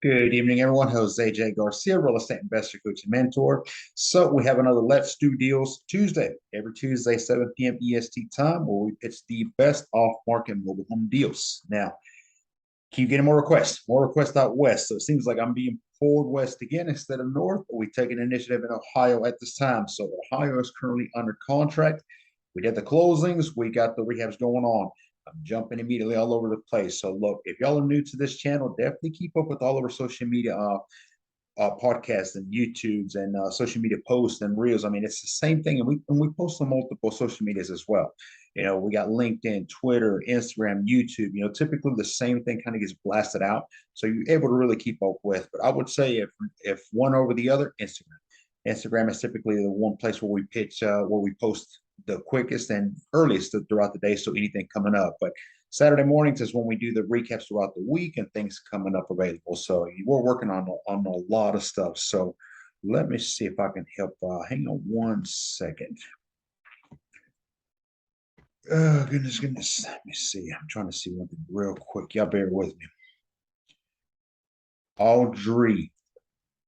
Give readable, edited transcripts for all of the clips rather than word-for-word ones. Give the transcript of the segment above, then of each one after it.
Good evening, everyone. Jose J. Garcia, real estate investor, coach, and mentor. So we have another Let's Do Deals Tuesday. Every Tuesday, 7 p.m. EST time, where we pitch the best off-market mobile home deals. Now, keep getting more requests out west. So it seems like I'm being pulled west again instead of north. We take an initiative in Ohio at this time. So Ohio is currently under contract. We did the closings. We got the rehabs going on. I'm jumping immediately all over the place. So look, if y'all are new to this channel, definitely keep up with all of our social media podcasts and YouTubes and social media posts and reels. I mean, it's the same thing, and we post on multiple social medias as well. You know, we got LinkedIn, Twitter, Instagram, YouTube. You know, typically the same thing kind of gets blasted out, so you're able to really keep up with. But I would say if one over the other, Instagram. Instagram is typically the one place where we pitch, where we post the quickest and earliest throughout the day. So anything coming up, but Saturday mornings is when we do the recaps throughout the week and things coming up available. So we're working on a lot of stuff. So let me see if I can help. Hang on one second. Oh, goodness. Let me see. I'm trying to see one thing real quick. Y'all bear with me. Audrey,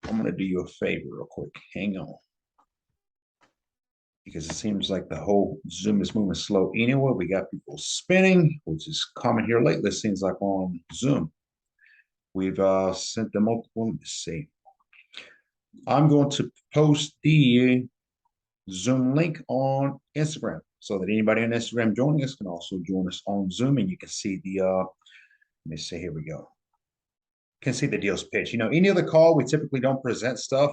I'm going to do you a favor real quick. Hang on. Because it seems like the whole Zoom is moving slow anyway. We got people spinning, which is common here lately. It seems like on Zoom. We've sent them multiple. Let me see. I'm going to post the Zoom link on Instagram so that anybody on Instagram joining us can also join us on Zoom, and you can see the let me see, here we go. You can see the deals pitch. You know, any other call, we typically don't present stuff.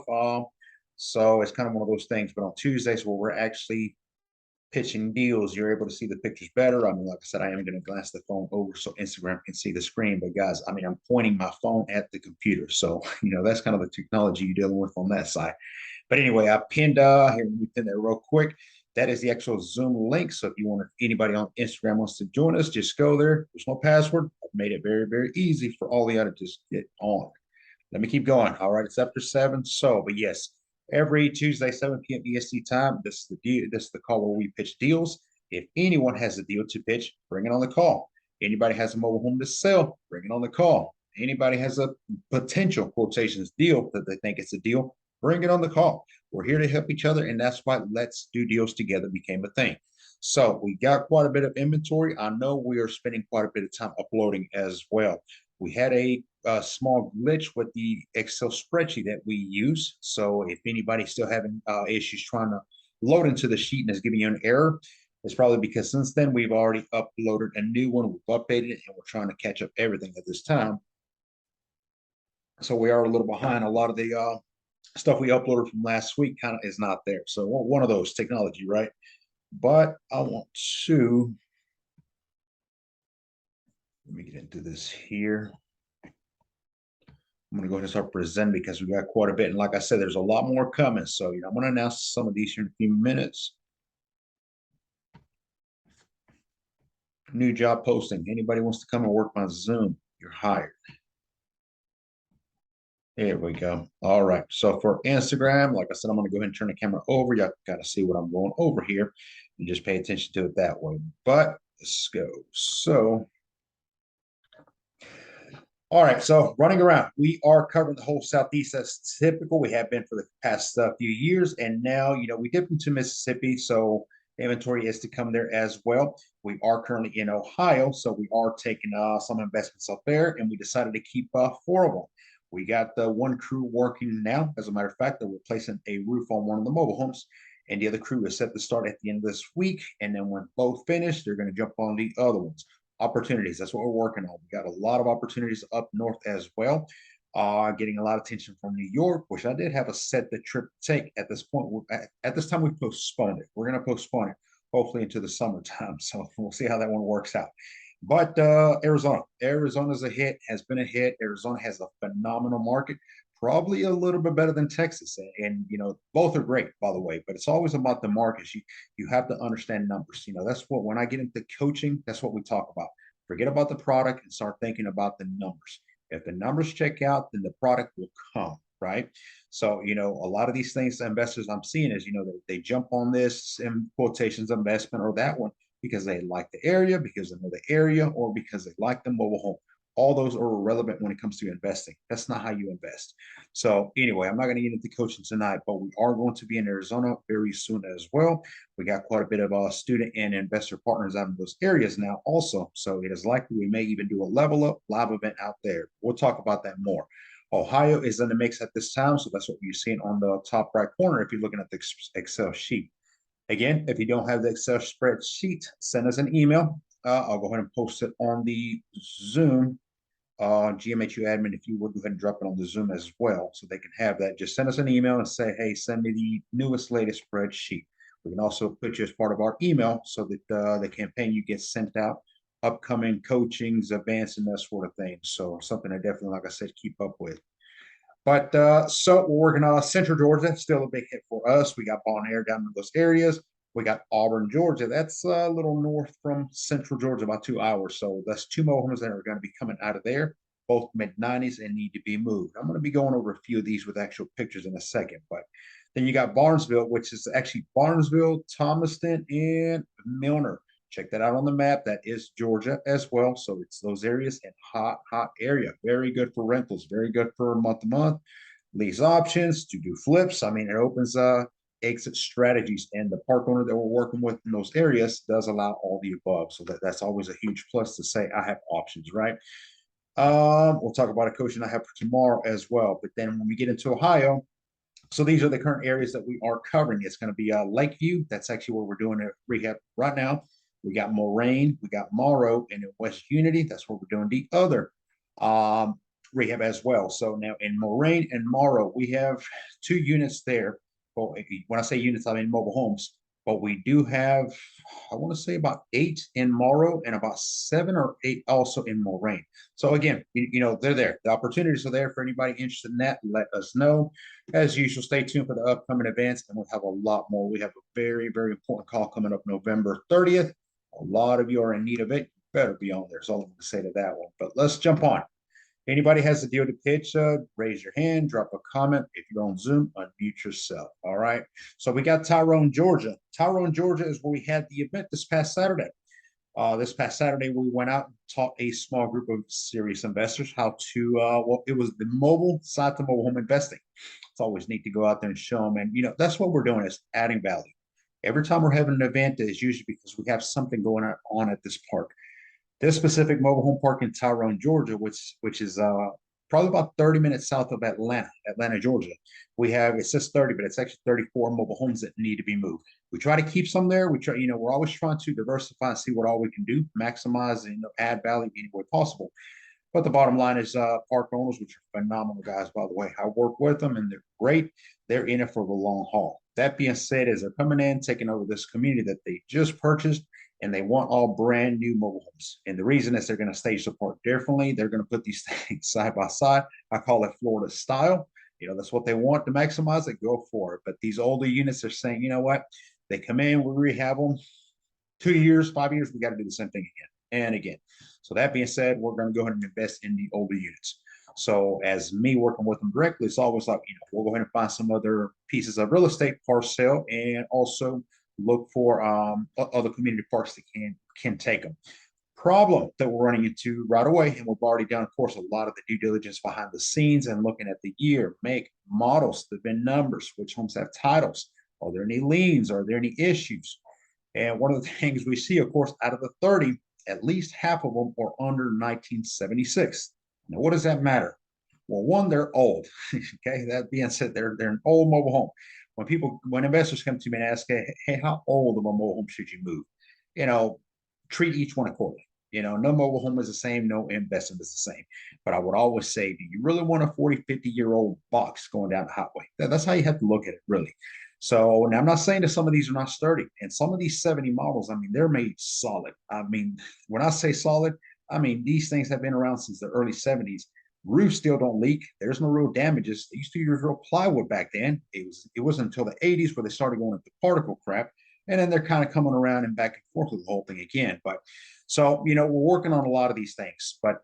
So it's kind of one of those things. But on Tuesdays, where we're actually pitching deals, you're able to see the pictures better. I mean, like I said, I am going to glance the phone over so Instagram can see the screen. But guys, I mean, I'm pointing my phone at the computer. So, you know, that's kind of the technology you're dealing with on that side. But anyway, I pinned, here, let me pin that real quick. That is the actual Zoom link. So if you want, if anybody on Instagram wants to join us, just go there. There's no password. I've made it very, very easy for all the others to just get on. Let me keep going. All right, it's after 7. So, but yes, every Tuesday, 7 p.m. EST time. This is the call where we pitch deals. If anyone has a deal to pitch, bring it on the call. Anybody has a mobile home to sell, bring it on the call. Anybody has a potential quotations deal that they think it's a deal, bring it on the call. We're here to help each other, and that's why Let's Do Deals Together became a thing. So we got quite a bit of inventory. I know we are spending quite a bit of time uploading as well. We had a small glitch with the Excel spreadsheet that we use. So if anybody's still having issues trying to load into the sheet and is giving you an error, it's probably because since then we've already uploaded a new one. We've updated it, and we're trying to catch up everything at this time. So we are a little behind. A lot of the stuff we uploaded from last week kind of is not there. So one of those technology, right? But I want to, let me get into this here. I'm going to go ahead and start presenting because we got quite a bit. And like I said, there's a lot more coming. So, you know, I'm going to announce some of these here in a few minutes. New job posting. Anybody wants to come and work on Zoom, you're hired. Here we go. All right. So for Instagram, like I said, I'm going to go ahead and turn the camera over. Y'all got to see what I'm going over here and just pay attention to it that way. But let's go. So, all right, so running around, we are covering the whole Southeast as typical. We have been for the past few years, and now, you know, we dipped into Mississippi, so inventory is to come there as well. We are currently in Ohio, so we are taking some investments up there, and we decided to keep 4 of them. We got the one crew working now. As a matter of fact, they're replacing a roof on one of the mobile homes, and the other crew is set to start at the end of this week. And then when both finish, they're going to jump on the other ones. Opportunities, that's what we're working on. We got a lot of opportunities up north as well. Getting a lot of attention from New York, which I did have a set the trip to take at this point. At this time, we postponed it. We're going to postpone it, hopefully into the summertime. So we'll see how that one works out. But Arizona's a hit, has been a hit. Arizona has a phenomenal market, probably a little bit better than Texas. And you know, both are great, by the way, but it's always about the markets. You have to understand numbers. You know, that's what, when I get into coaching, that's what we talk about. Forget about the product and start thinking about the numbers. If the numbers check out, then the product will come, right? So, you know, a lot of these things investors I'm seeing is, you know, they jump on this in quotations investment or that one because they like the area, because they know the area, or because they like the mobile home. All those are irrelevant when it comes to investing. That's not how you invest. So anyway, I'm not going to get into coaching tonight, but we are going to be in Arizona very soon as well. We got quite a bit of student and investor partners out in those areas now also. So it is likely we may even do a level up live event out there. We'll talk about that more. Ohio is in the mix at this time. So that's what you're seeing on the top right corner if you're looking at the Excel sheet. Again, if you don't have the Excel spreadsheet, send us an email. I'll go ahead and post it on the Zoom GMHU admin. If you would, go ahead and drop it on the Zoom as well so they can have that. Just send us an email and say, hey, send me the newest, latest spreadsheet. We can also put you as part of our email so that the campaign you get sent out, upcoming coachings, events, and that sort of thing. So something I definitely, like I said, keep up with. But so we're working on Central Georgia, still a big hit for us. We got Bonaire down in those areas. We got Auburn, Georgia. That's a little north from Central Georgia, about 2 hours. So that's two mobile homes that are going to be coming out of there, both mid-90s and need to be moved. I'm going to be going over a few of these with actual pictures in a second. But then you got Barnesville, which is actually Barnesville, Thomaston, and Milner. Check that out on the map. That is Georgia as well. So it's those areas and hot area. Very good for rentals. Very good for month to month. Lease options to do flips. I mean, it opens exit strategies. And the park owner that we're working with in those areas does allow all the above. So that's always a huge plus to say I have options, right? We'll talk about a coaching I have for tomorrow as well. But then when we get into Ohio, so these are the current areas that we are covering. It's going to be Lakeview. That's actually where we're doing a rehab right now. We got Moraine, we got Morrow, and in West Unity, that's where we're doing the other rehab as well. So now in Moraine and Morrow, we have 2 units there. Well, when I say units, I mean mobile homes. But we do have, I want to say about 8 in Morrow and about 7 or 8 also in Moraine. So again, they're there. The opportunities are there for anybody interested in that. Let us know. As usual, stay tuned for the upcoming events, and we'll have a lot more. We have a very, very important call coming up November 30th. A lot of you are in need of it. You better be on there. That's all I'm going to say to that one. But let's jump on. Anybody has a deal to pitch, raise your hand, drop a comment. If you're on Zoom, unmute yourself. All right. So we got Tyrone, Georgia. Tyrone, Georgia is where we had the event this past Saturday. This past Saturday, we went out and taught a small group of serious investors how to, it was the mobile side to mobile home investing. It's always neat to go out there and show them. And, that's what we're doing is adding value. Every time we're having an event, it's usually because we have something going on at this park. This specific mobile home park in Tyrone, Georgia, which is probably about 30 minutes south of Atlanta, Georgia. It says 30, but it's actually 34 mobile homes that need to be moved. We try to keep some there. We try, we're always trying to diversify and see what all we can do, maximize and add value any way possible. But the bottom line is park owners, which are phenomenal guys, by the way. I work with them and they're great. They're in it for the long haul. That being said, as they're coming in, taking over this community that they just purchased, and they want all brand new mobile homes. And the reason is they're going to stage the park differently. They're going to put these things side by side. I call it Florida style. That's what they want to maximize it. Go for it. But these older units are saying, you know what? They come in, we rehab them. 2 years, 5 years, we got to do the same thing again and again. So that being said, we're going to go ahead and invest in the older units. So as me working with them directly, it's always like, we'll go ahead and find some other pieces of real estate for sale and also look for other community parks that can take them. Problem that we're running into right away, and we've already done, of course, a lot of the due diligence behind the scenes and looking at the year, make, models, the VIN numbers, which homes have titles, are there any liens, are there any issues? And one of the things we see, of course, out of the 30, at least half of them are under 1976. Now, what does that matter? Well, one, they're old. Okay, that being said, they're an old mobile home. When investors come to me and ask, hey, how old of a mobile home should you move? Treat each one accordingly. No mobile home is the same, no investment is the same. But I would always say, do you really want a 40, 50-year-old box going down the highway? That's how you have to look at it, really. So now I'm not saying that some of these are not sturdy. And some of these 70 models, I mean, they're made solid. I mean, when I say solid, I mean, these things have been around since the early 70s. Roofs still don't leak. There's no real damages. They used to use real plywood back then. It wasn't until the 80s where they started going into particle crap. And then they're kind of coming around and back and forth with the whole thing again. But so, we're working on a lot of these things. But,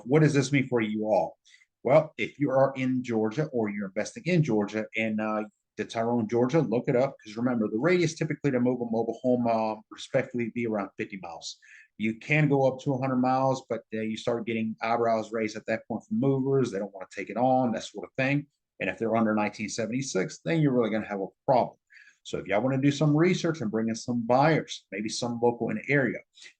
what does this mean for you all? Well, if you are in Georgia or you're investing in Georgia and the Tyrone, Georgia, look it up. Because remember, the radius typically to move a mobile home respectively be around 50 miles. You can go up to 100 miles, but you start getting eyebrows raised at that point from movers. They don't want to take it on, that sort of thing. And if they're under 1976, then you're really going to have a problem. So if y'all want to do some research and bring in some buyers, maybe some local in the area,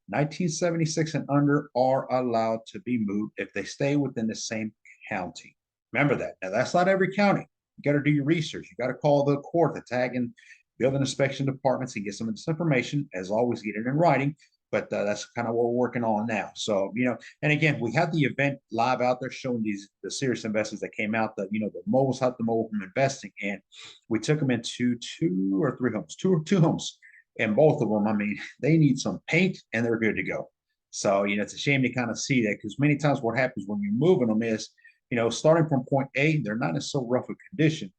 1976 and under are allowed to be moved if they stay within the same county. Remember that. Now, that's not every county. You got to do your research. You got to call the court, the tag and building inspection departments and get some of this information. As always, get it in writing. But that's kind of what we're working on now. So, and again, we had the event live out there showing the serious investors that came out, the mobiles help the mobile home investing. And we took them into two or three homes, two homes. And both of them, I mean, they need some paint and they're good to go. So, it's a shame to kind of see that, because many times what happens when you're moving them is, starting from point A, they're not in so rough a condition.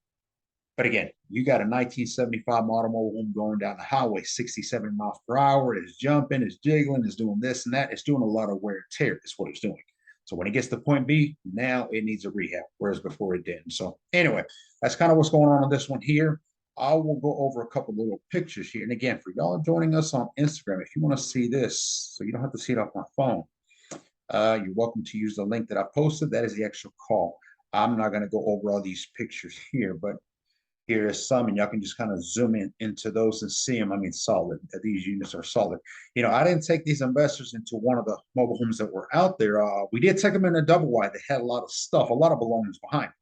But again, you got a 1975 model mobile home going down the highway, 67 miles per hour. It's jumping, it's jiggling, it's doing this and that. It's doing a lot of wear and tear, is what it's doing. So when it gets to point B, now it needs a rehab, whereas before it didn't. So anyway, that's kind of what's going on this one here. I will go over a couple little pictures here. And again, for y'all joining us on Instagram, if you want to see this, so you don't have to see it off my phone, you're welcome to use the link that I posted. That is the actual call. I'm not going to go over all these pictures here, but here is some, and y'all can just kind of zoom in into those and see them. I mean, solid. These units are solid. I didn't take these investors into one of the mobile homes that were out there. We did take them in a double wide that had a lot of stuff, a lot of belongings behind.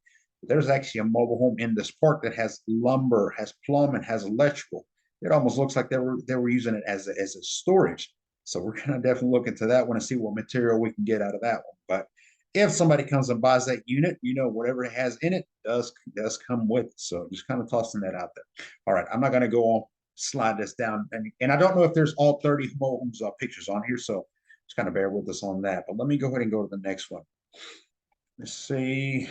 But there's actually a mobile home in this park that has lumber, has plumbing, has electrical. It almost looks like they were using it as a storage. So we're gonna definitely look into that one and see what material we can get out of that one. But if somebody comes and buys that unit, whatever it has in it does come with it. So just kind of tossing that out there. All right, I'm not going to go on slide this down, and I don't know if there's all 30 homes pictures on here, so just kind of bear with us on that. But let me go ahead and go to the next one. Let's see.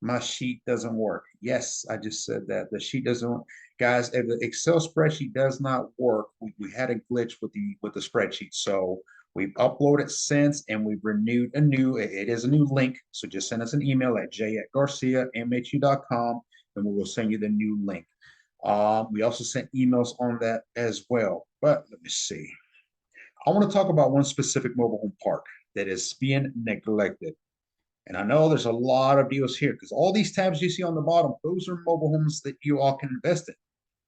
My sheet doesn't work. Yes, I just said that the sheet doesn't work. Guys, if the Excel spreadsheet does not work, we had a glitch with the spreadsheet. So we've uploaded since, and we've renewed a new, it is a new link. So just send us an email at j@garciamhu.com, and we will send you the new link. We also sent emails on that as well. But let me see. I want to talk about one specific mobile home park that is being neglected. And I know there's a lot of deals here, because all these tabs you see on the bottom, those are mobile homes that you all can invest in.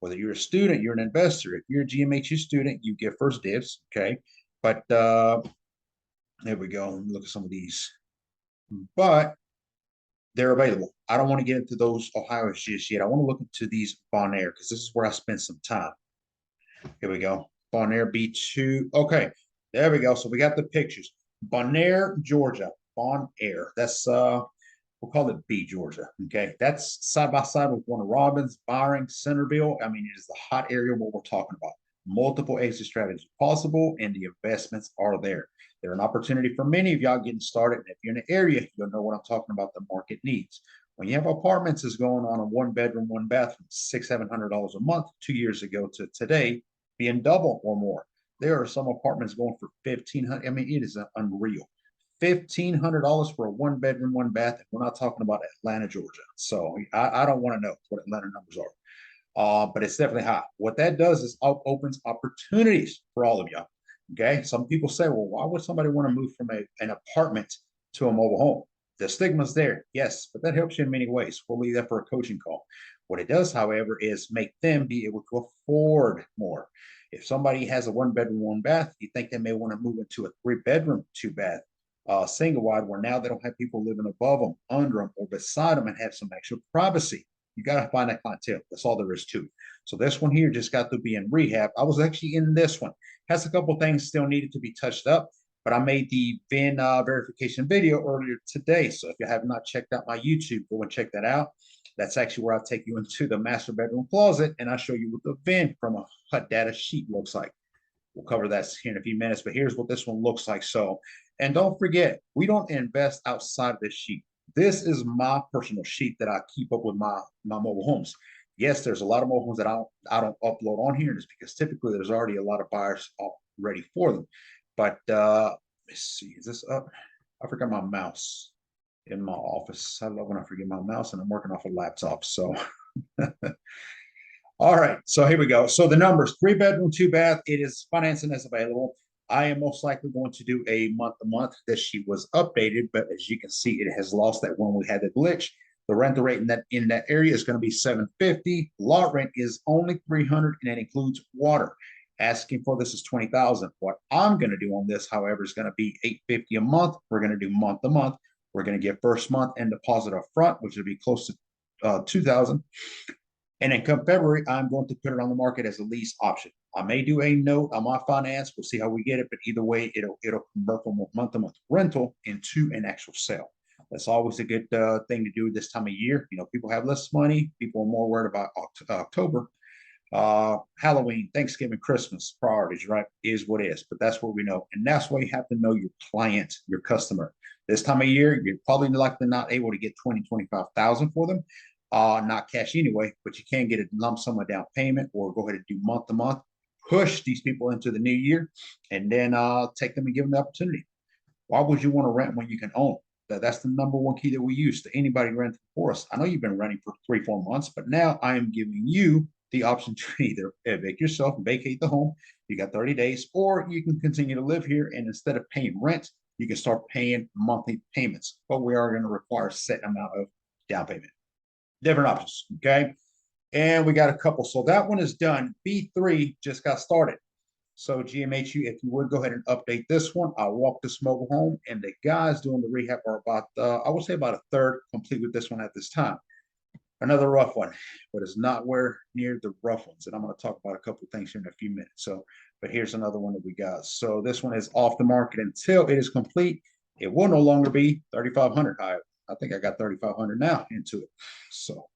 Whether you're a student, you're an investor. If you're a GMHU student, you get first dibs, okay? But there we go. Let me look at some of these. But they're available. I don't want to get into those Ohio's just yet. I want to look into these Bonaire, because this is where I spent some time. Here we go. Bonaire B2. Okay, there we go. So we got the pictures. Bonaire, Georgia. Bonaire. That's we'll call it B, Georgia. Okay, that's side by side with Warner Robins, Byron, Centerville. I mean, it is the hot area what we're talking about. Multiple exit strategies possible, and the investments are there. They're an opportunity for many of y'all getting started. And if you're in the area, you'll know what I'm talking about. The market needs. When you have apartments is going on a 1-bedroom, 1-bathroom, $600-700 a month 2 years ago to today, being double or more. There are some apartments going for $1,500. I mean, it is unreal. $1,500 for a 1-bedroom, 1-bath. We're not talking about Atlanta, Georgia. So I don't want to know what Atlanta numbers are. But it's definitely high. What that does is opens opportunities for all of y'all. Okay. Some people say, well, why would somebody want to move from an apartment to a mobile home? The stigma's there, yes, but that helps you in many ways. We'll leave that for a coaching call. What it does, however, is make them be able to afford more. If somebody has a 1-bedroom, 1-bath, you think they may want to move into a 3-bedroom, 2-bath, single wide, where now they don't have people living above them, under them, or beside them, and have some extra privacy. You got to find that clientele. That's all there is to it. So this one here just got to be in rehab. I was actually in this one. Has a couple things still needed to be touched up, but I made the VIN verification video earlier today. So if you have not checked out my YouTube, go and check that out. That's actually where I'll take you into the master bedroom closet, and I'll show you what the VIN from a HUD data sheet looks like. We'll cover that here in a few minutes, but here's what this one looks like. So, and don't forget, we don't invest outside of this sheet. This is my personal sheet that I keep up with my mobile homes. Yes, there's a lot of mobile homes that I don't upload on here, just because typically there's already a lot of buyers ready for them. But let's see, is this up? I forgot my mouse in my office. I love when I forget my mouse, and I'm working off a laptop. So all right, so here we go. So the numbers: 3-bedroom, 2-bath. It is financing that's available. I am most likely going to do a month to month. This sheet was updated, but as you can see, it has lost that when we had the glitch. The rental rate in that area is going to be 750. Lot rent is only 300, and that includes water. Asking for this is 20,000. What I'm going to do on this, however, is going to be 850 a month. We're going to do month to month. We're going to get first month and deposit up front, which will be close to 2,000. And then come February, I'm going to put it on the market as a lease option. I may do a note on my finance. We'll see how we get it, but either way, it'll convert from a month-to-month rental into an actual sale. That's always a good thing to do this time of year. You know, people have less money. People are more worried about October, Halloween, Thanksgiving, Christmas priorities, right? Is what is, but that's what we know. And that's why you have to know your client, your customer. This time of year, you're probably likely not able to get 20, 25,000 for them. Not cash anyway, but you can get a lump sum of down payment or go ahead and do month to month, push these people into the new year, and then take them and give them the opportunity. Why would you want to rent when you can own? That's the number one key that we use to anybody renting for us. I know you've been renting for 3-4 months, but now I am giving you the option to either evict yourself and vacate the home. You got 30 days, or you can continue to live here, and instead of paying rent, you can start paying monthly payments. But we are going to require a set amount of down payment. Different options, okay? And we got a couple. So that one is done. B3 just got started. So GMHU, if you would go ahead and update this one, I'll walk this mobile home, and the guys doing the rehab are about, I would say about a third complete with this one at this time. Another rough one, but it's not where near the rough ones. And I'm going to talk about a couple of things here in a few minutes. So, but here's another one that we got. So this one is off the market until it is complete. It will no longer be 3,500. I think I got 3,500 now into it. So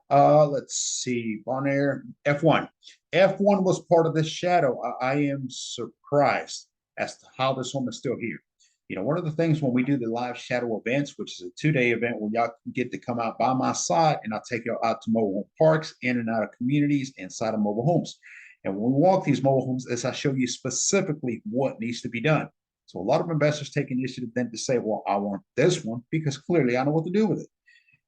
let's see, Bonaire, F1. F1 was part of this shadow. I am surprised as to how this home is still here. You know, one of the things when we do the live shadow events, which is a 2-day event where y'all get to come out by my side, and I'll take y'all out to mobile home parks, in and out of communities, inside of mobile homes. And when we walk these mobile homes, as I show you specifically what needs to be done. So a lot of investors take initiative then to say, well, I want this one because clearly I know what to do with it.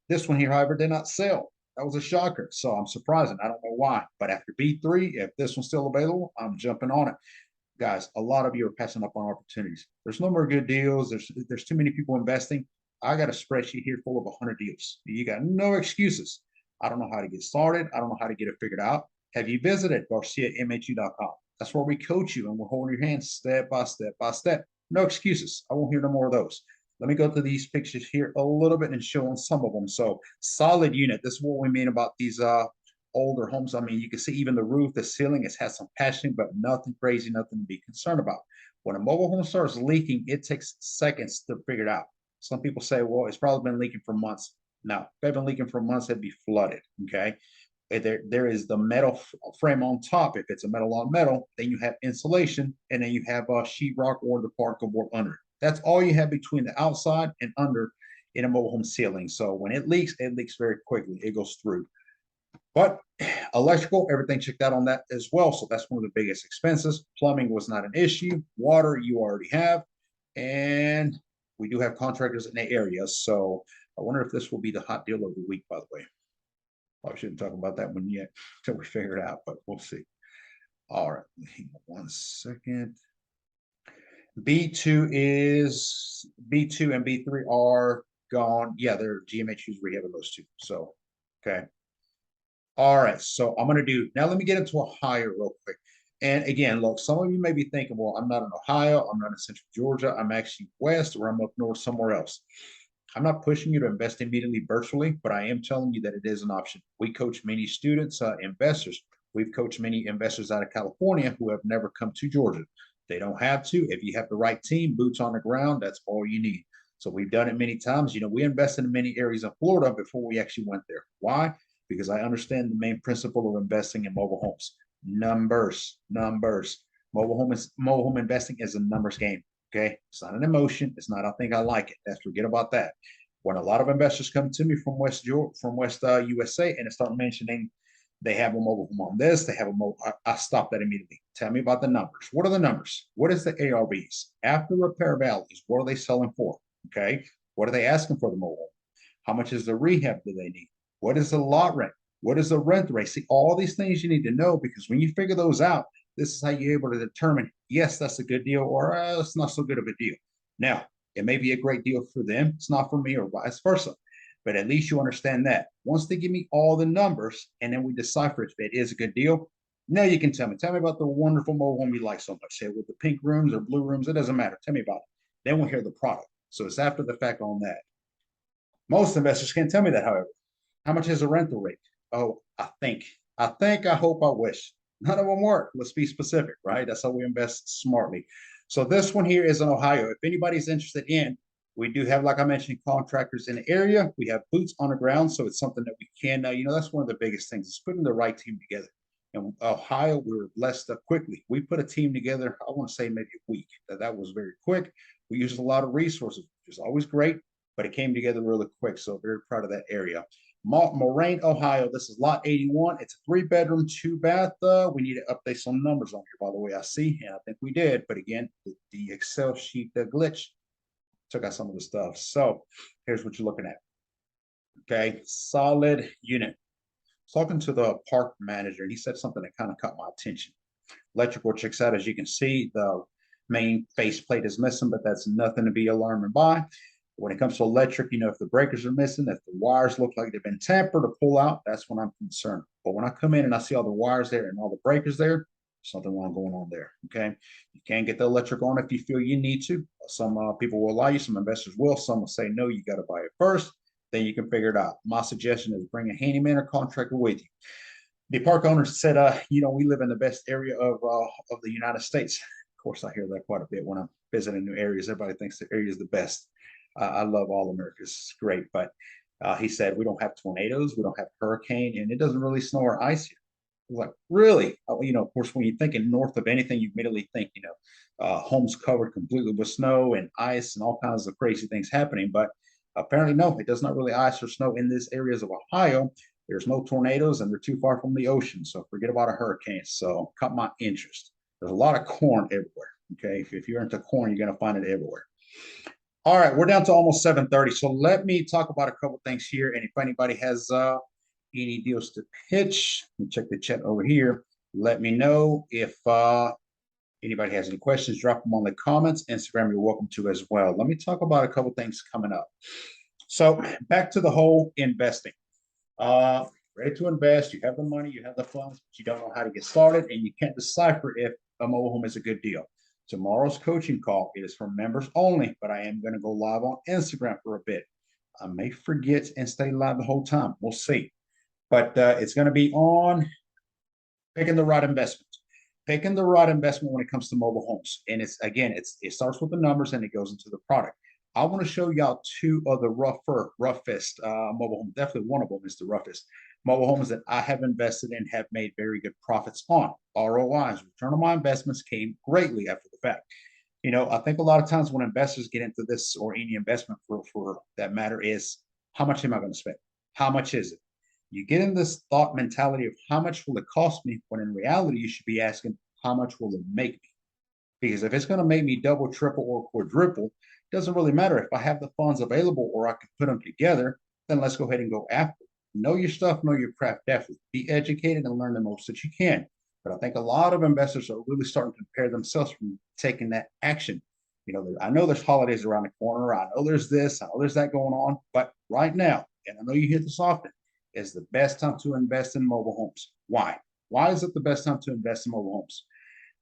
This one here, however, did not sell. That was a shocker. So I'm surprised. I don't know why. But after B3, if this one's still available, I'm jumping on it. Guys, a lot of you are passing up on opportunities. There's no more good deals. There's too many people investing. I got a spreadsheet here full of 100 deals. You got no excuses. I don't know how to get started. I don't know how to get it figured out. Have you visited GarciaMHU.com? That's where we coach you and we're holding your hand step by step by step. No excuses. I won't hear no more of those. Let me go to these pictures here a little bit and show on some of them. So solid unit. This is what we mean about these older homes. I mean, you can see even the roof, the ceiling, has had some patching, but nothing crazy, nothing to be concerned about. When a mobile home starts leaking, it takes seconds to figure it out. Some people say, well, it's probably been leaking for months. No, if they've been leaking for months, it'd be flooded, okay? There is the metal frame on top. If it's a metal on metal, then you have insulation, and then you have sheetrock or the particle board under it. That's all you have between the outside and under in a mobile home ceiling. So when it leaks very quickly. It goes through. But electrical, everything checked out on that as well. So that's one of the biggest expenses. Plumbing was not an issue. Water, you already have. And we do have contractors in the area. So I wonder if this will be the hot deal of the week, by the way. Probably shouldn't talk about that one yet until we figure it out, but we'll see. All right, hang on 1 second. B2 and B3 are gone. Yeah, they're GMHU's rehab of those two. So, okay. All right, so I'm gonna do now. Let me get into Ohio real quick. And again, look, some of you may be thinking, well, I'm not in Ohio, I'm not in Central Georgia, I'm actually west, or I'm up north somewhere else. I'm not pushing you to invest immediately virtually, but I am telling you that it is an option. We coach many students, investors. We've coached many investors out of California who have never come to Georgia. They don't have to. If you have the right team, boots on the ground, that's all you need. So we've done it many times. You know, we invested in many areas of Florida before we actually went there. Why? Because I understand the main principle of investing in mobile homes. Numbers. Mobile home investing is a numbers game. Okay, it's not an emotion. It's not, I think I like it. That's forget about that. When a lot of investors come to me from West USA and they start mentioning they have a mobile home on this, they have a mobile, I stop that immediately. Tell me about the numbers. What are the numbers? What is the ARVs? After repair values, what are they selling for? Okay, what are they asking for the mobile home? How much is the rehab do they need? What is the lot rent? What is the rent rate? See, all these things you need to know, because when you figure those out, This is how you're able to determine, yes, that's a good deal, or it's not so good of a deal. Now, it may be a great deal for them. It's not for me, or vice versa. But at least you understand that. Once they give me all the numbers and then we decipher if it is a good deal, now you can tell me. Tell me about the wonderful mobile home you like so much. Say with the pink rooms or blue rooms, it doesn't matter. Tell me about it. Then we'll hear the product. So it's after the fact on that. Most investors can't tell me that, however. How much is the rental rate? Oh, I hope, I wish. None of them work. Let's be specific, right? That's how we invest smartly. So this one here is in Ohio. If anybody's interested in, we do have, like I mentioned, contractors in the area. We have boots on the ground, so it's something that we can. That's one of the biggest things is putting the right team together. In Ohio, we were blessed up quickly. We put a team together. I want to say maybe a week. That was very quick. We used a lot of resources, which is always great, but it came together really quick. So very proud of that area. Moraine, Ohio. This is lot 81. It's a 3-bedroom, 2-bath. We need to update some numbers on here, by the way, I see. And I think we did. But again, the Excel sheet glitch took out some of the stuff. So here's what you're looking at. Okay, solid unit. Talking to the park manager, and he said something that kind of caught my attention. Electrical checks out. As you can see, the main faceplate is missing, but that's nothing to be alarming by. When it comes to electric, if the breakers are missing, if the wires look like they've been tampered or pulled out, that's when I'm concerned. But when I come in and I see all the wires there and all the breakers there, something wrong going on there. Okay. You can't get the electric on if you feel you need to. Some people will allow you, some investors will, some will say, no, you got to buy it first. Then you can figure it out. My suggestion is bring a handyman or contractor with you. The park owner said, we live in the best area of the United States. Of course, I hear that quite a bit when I'm visiting new areas. Everybody thinks the area is the best. I love all America. It's great. But he said, we don't have tornadoes. We don't have hurricane, and it doesn't really snow or ice here. I was like, really? Of course, when you're thinking north of anything, you immediately think, homes covered completely with snow and ice and all kinds of crazy things happening. But apparently, no, it does not really ice or snow in these areas of Ohio. There's no tornadoes, and they're too far from the ocean. So forget about a hurricane. So caught my interest. There's a lot of corn everywhere. Okay, if you're into corn, you're going to find it everywhere. All right, we're down to almost 7:30. So let me talk about a couple things here. And if anybody has any deals to pitch, let me check the chat over here. Let me know if anybody has any questions. Drop them on the comments. Instagram, you're welcome to as well. Let me talk about a couple things coming up. So back to the whole investing. Ready to invest. You have the money, you have the funds, but you don't know how to get started, and you can't decipher if a mobile home is a good deal. Tomorrow's coaching call is for members only, but I am going to go live on Instagram for a bit. I may forget and stay live the whole time. We'll see. But it's going to be on picking the right investment. Picking the right investment when it comes to mobile homes. And it starts with the numbers and it goes into the product. I want to show y'all two of the roughest mobile homes. Definitely one of them is the roughest mobile homes that I have invested in, have made very good profits on. ROIs, return on my investments, came greatly after the fact. I think a lot of times when investors get into this, or any investment for that matter, is how much am I going to spend? How much is it? You get in this thought mentality of how much will it cost me, when in reality you should be asking how much will it make me? Because if it's going to make me double, triple, or quadruple, it doesn't really matter if I have the funds available or I can put them together. Then let's go ahead and go after it. Know your stuff, know your craft. Definitely be educated and learn the most that you can. But I think a lot of investors are really starting to prepare themselves from taking that action. I know there's holidays around the corner. I know there's this. I know there's that going on. But right now, and I know you hear this often, is the best time to invest in mobile homes. Why? Why is it the best time to invest in mobile homes?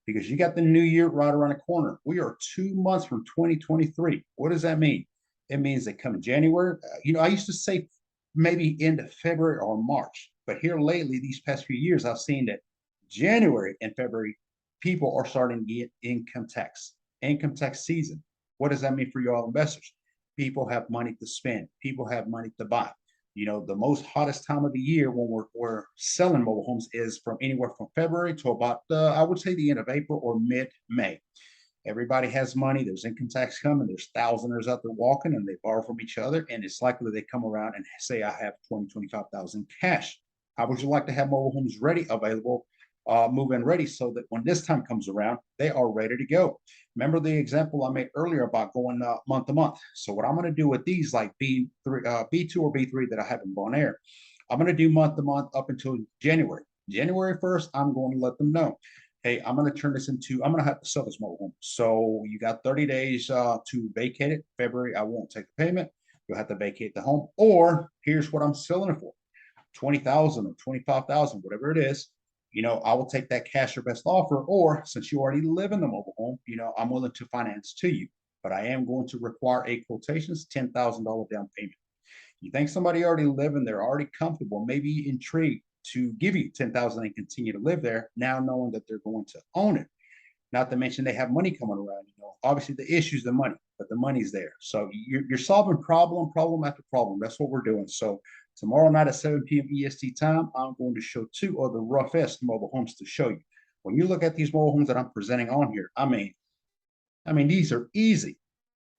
Because you got the new year right around the corner. We are 2 months from 2023. What does that mean? It means that come January, I used to say maybe end of February or March, but here lately, these past few years, I've seen that January and February, people are starting to get income tax season. What does that mean for you all investors? People have money to spend. People have money to buy. The most hottest time of the year when we're selling mobile homes is from anywhere from February to about, I would say, the end of April or mid-May. Everybody has money. There's income tax coming. There's thousands out there walking, and they borrow from each other. And it's likely they come around and say, I have 25,000 cash. How would you like to have mobile homes ready, available, move-in ready, so that when this time comes around, they are ready to go? Remember the example I made earlier about going month to month. So what I'm going to do with these, like B2 or B3 that I have in Bonaire, I'm going to do month to month up until January. January 1st, I'm going to let them know. hey, I'm going to turn this into, I'm going to have to sell this mobile home. So you got 30 days to vacate it. February, I won't take the payment. You'll have to vacate the home. Or here's what I'm selling it for. 20,000 or 25,000, whatever it is, I will take that cash or best offer. Or since you already live in the mobile home, I'm willing to finance to you, but I am going to require a quotations $10,000 down payment. You think somebody already living there, already comfortable, maybe intrigued to give you 10,000 and continue to live there, now knowing that they're going to own it. Not to mention they have money coming around. Obviously the issue is the money, but the money's there. So you're solving problem after problem. That's what we're doing. So tomorrow night at 7 p.m. EST time, I'm going to show two of the roughest mobile homes to show you. When you look at these mobile homes that I'm presenting on here, I mean, these are easy.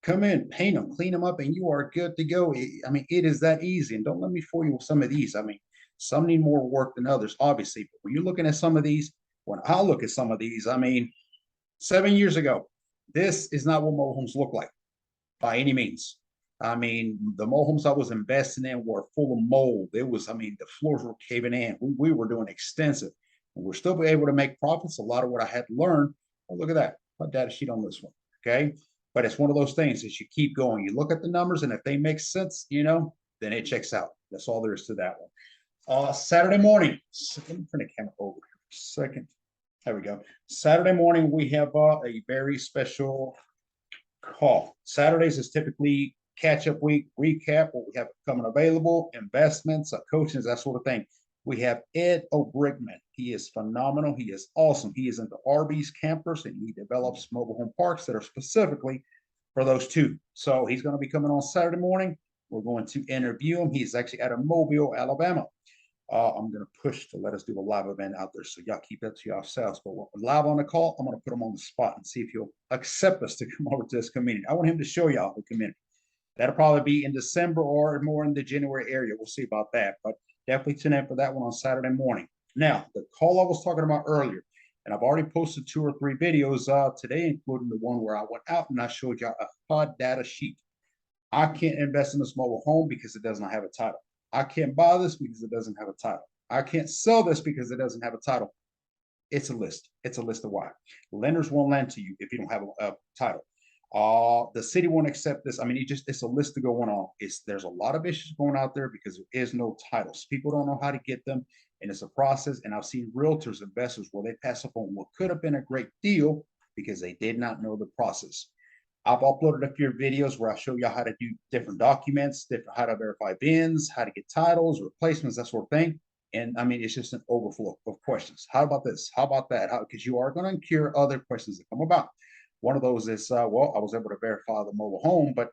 Come in, paint them, clean them up, and you are good to go. It is that easy. And don't let me fool you with some of these. Some need more work than others, obviously. But when you're looking at some of these, when I look at some of these, 7 years ago, this is not what mobile homes look like by any means. The mobile homes I was investing in were full of mold. The floors were caving in. We were doing extensive. And we're still able to make profits. A lot of what I had learned. Oh, look at that. My data sheet on this one. Okay. But it's one of those things as you keep going. You look at the numbers, and if they make sense, then it checks out. That's all there is to that one. Saturday morning. Let me turn the camera over here for a second. There we go. Saturday morning, we have a very special call. Saturdays is typically catch-up week, recap, what we have coming available, investments, coaching, that sort of thing. We have Ed O'Brigman. He is phenomenal. He is awesome. He is into RVs, campers, and he develops mobile home parks that are specifically for those two. So he's going to be coming on Saturday morning. We're going to interview him. He's actually out of Mobile, Alabama. I'm going to push to let us do a live event out there. So y'all keep that to yourselves. But we're live on the call. I'm going to put him on the spot and see if he'll accept us to come over to this community. I want him to show y'all the community. That'll probably be in December or more in the January area. We'll see about that. But definitely tune in for that one on Saturday morning. Now, the call I was talking about earlier, and I've already posted 2 or 3 videos today, including the one where I went out and I showed y'all a HUD data sheet. I can't invest in this mobile home because it does not have a title. I can't buy this because it doesn't have a title. I can't sell this because it doesn't have a title. It's a list. It's a list of why. Lenders won't lend to you if you don't have a title. The city won't accept this. It's a list to go on. There's a lot of issues going out there because there is no titles. People don't know how to get them, and it's a process. And I've seen realtors, investors, where they pass up on what could have been a great deal because they did not know the process. I've uploaded a few videos where I show you how to do different documents, how to verify bins, how to get titles, replacements, that sort of thing. And it's just an overflow of questions. How about this? How about that? Because you are going to incur other questions that come about. One of those is, I was able to verify the mobile home, but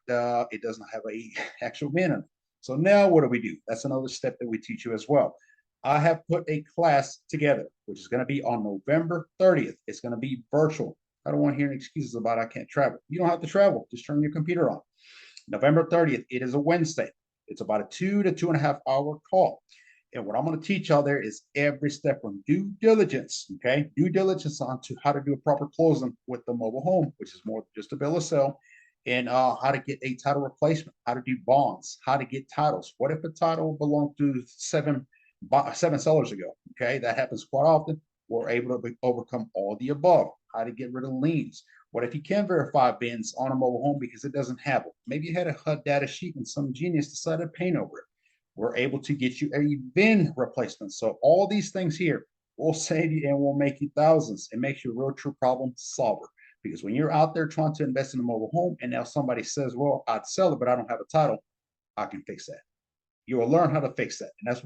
it doesn't have a actual bin in it. So now what do? That's another step that we teach you as well. I have put a class together, which is going to be on November 30th. It's going to be virtual. I don't want to hear any excuses about I can't travel. You don't have to travel. Just turn your computer on. November 30th, it is a Wednesday. It's about a 2 to 2.5 hour call. And what I'm going to teach y'all there is every step from due diligence, okay? Due diligence on to how to do a proper closing with the mobile home, which is more just a bill of sale, and how to get a title replacement, how to do bonds, how to get titles. What if a title belonged to seven sellers ago, okay? That happens quite often. We're able to overcome all the above. How to get rid of liens. What if you can verify bins on a mobile home because it doesn't have it? Maybe you had a HUD data sheet and some genius decided to paint over it. We're able to get you a bin replacement. So all these things here will save you and will make you thousands. It makes you a real true problem solver. Because when you're out there trying to invest in a mobile home and now somebody says, well, I'd sell it, but I don't have a title, I can fix that. You will learn how to fix that. And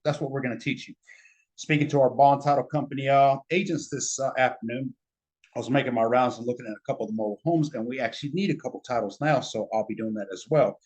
that's what we're going to teach you. Speaking to our bond title company agents this afternoon, I was making my rounds and looking at a couple of the mobile homes, and we actually need a couple titles now, so I'll be doing that as well.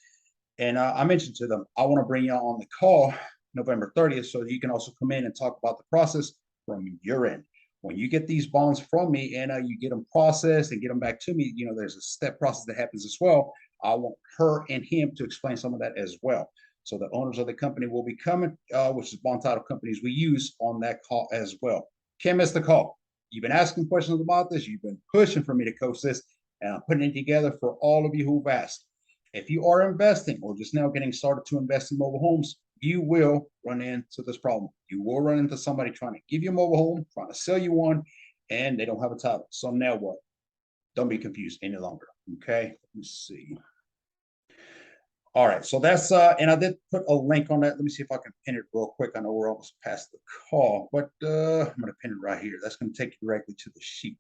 And I mentioned to them, I want to bring you on the call November 30th so that you can also come in and talk about the process from your end. When you get these bonds from me and you get them processed and get them back to me, there's a step process that happens as well. I want her and him to explain some of that as well. So the owners of the company will be coming, which is bond title companies we use on that call as well. Can't miss the call. You've been asking questions about this. You've been pushing for me to coach this, and I'm putting it together for all of you who've asked. If you are investing or just now getting started to invest in mobile homes, you will run into this problem. You will run into somebody trying to give you a mobile home, trying to sell you one, and they don't have a title. So now what? Don't be confused any longer. Okay, let me see. All right, so that's and I did put a link on that. Let me see if I can pin it real quick. I know we're almost past the call, but I'm gonna pin it right here. That's gonna take you directly to the sheet.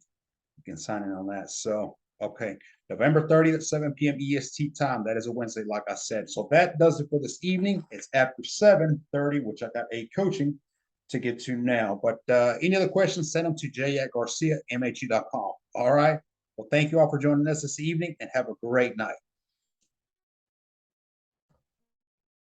You can sign in on that. So okay, November 30th at 7 p.m. EST time. That is a Wednesday, like I said. So that does it for this evening. It's after 7:30, which I got a coaching to get to now. But any other questions, send them to j@garciamhu.com. All right. Well, thank you all for joining us this evening and have a great night.